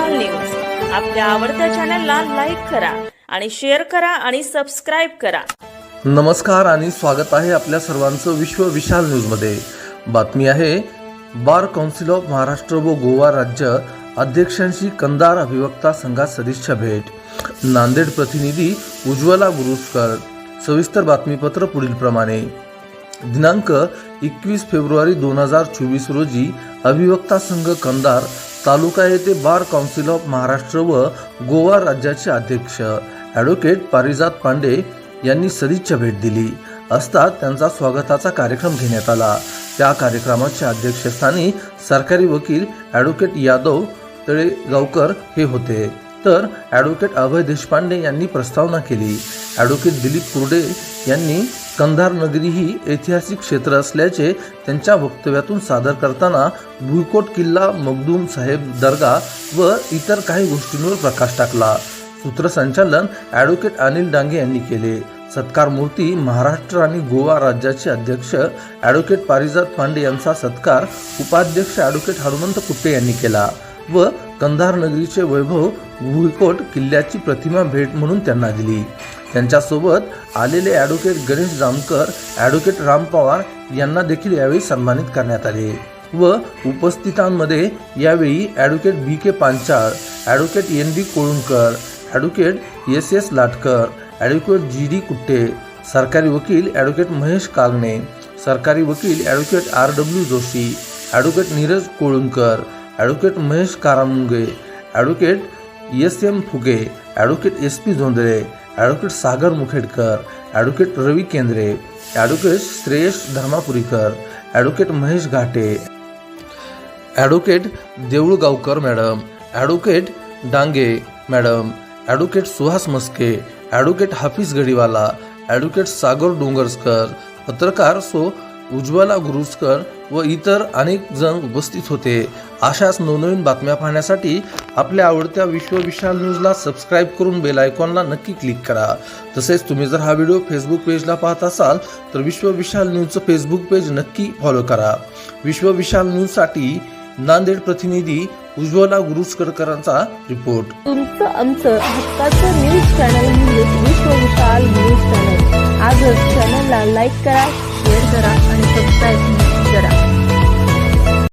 विशाल news आपल्या आवडत्या चॅनलला लाईक करा आणि शेअर करा आणि सबस्क्राइब करा। नमस्कार आणि स्वागत आहे आपल्या सर्वांचं विश्व विशाल न्यूज मध्ये। बातमी आहे बार काउन्सिल ऑफ महाराष्ट्र व गोवा राज्य अध्यक्षांशी कंधार अभिवक्ता संघात सदिच्छा भेट। नांदेड प्रतिनिधी उज्ज्वला गुरुस्कर। सविस्तर बातमीपत्र पुढील प्रमाणे। दिनांक 21 फेब्रुवारी 2024 रोजी अभिवक्ता संघ कंधार तालुका येथे बार काउन्सिल ऑफ महाराष्ट्र व गोवा राज्याचे अध्यक्ष ॲडव्होकेट पारिजात पांडे यांनी सदिच्छा भेट दिली असता त्यांचा स्वागताचा कार्यक्रम घेण्यात आला। त्या कार्यक्रमाच्या अध्यक्षस्थानी सरकारी वकील ॲडव्होकेट यादव तळेगावकर हे होते, तर ॲडव्होकेट अभय देशपांडे यांनी प्रस्तावना केली। ॲडव्होकेट दिलीप कुर्डे यांनी कंधार नगरी ही ऐतिहासिक क्षेत्र असल्याचे त्यांच्या वक्तव्यातून सादर करताना भुईकोट किल्ला, मखदूम साहेब दर्गा व इतर काही गोष्टींवर प्रकाश टाकला। सूत्रसंचालन ॲडव्होकेट अनिल डांगे यांनी केले। सत्कार मूर्ती महाराष्ट्र आणि गोवा राज्याचे अध्यक्ष ॲडव्होकेट पारिजात पांडे यांचा सत्कार उपाध्यक्ष ॲडव्होकेट हनुमंत कुट्टे यांनी केला व कंधार नगरीचे वैभव भुईकोट किल्ल्याची प्रतिमा भेट म्हणून त्यांना दिली। त्यांच्यासोबत आलेले ॲडव्होकेट गणेश जामकर, ॲडव्होकेट राम पवार यांना देखील यावेळी सन्मानित करण्यात आले व उपस्थितांमध्ये यावेळी advocate BK Panchal, advocate ND Kolunkar, advocate SS Latkar, advocate GD Kutte, सरकारी वकील ॲडव्होकेट महेश कागणे, सरकारी वकील advocate RW Joshi, advocate Neeraj Kolunkar, advocate Mahesh Karamunge, advocate SM Phuge, advocate SP Zondale, advocate Sagar Mukhedkar, advocate Ravi Kendre, advocate Shreyash Dharmapurikar, advocate Mahesh Ghate, advocate Deulgaonkar madam, advocate Dange madam, advocate Suhas Maske, advocate Hafiz Gadiwala, advocate Sagar Dongarkar, पत्रकार उज्ज्वला गुरुस्कर व इतर अनेक जण उपस्थित होते। अशाच नवनवीन बातम्या पाहण्यासाठी आपल्या आवडत्या विश्व विशाल न्यूजला सबस्क्राईब करून बेल आयकॉनला नक्की क्लिक करा। तसेच तुम्ही जर हा व्हिडिओ फेसबुक पेजला पाहत असाल तर विश्व विशाल न्यूजचं फेसबुक पेज नक्की फॉलो करा। विश्व विशाल न्यूजसाठी नांदेड प्रतिनिधी उज्ज्वला गुरुस्करकरांचा रिपोर्ट। तुमचं आमचं हक्काचं न्यूज चॅनल म्हणजे विश्व विशाल न्यूज चॅनल। आजच चॅनलला लाईक करा, शेअर करा आणि सबस्क्राईब करा।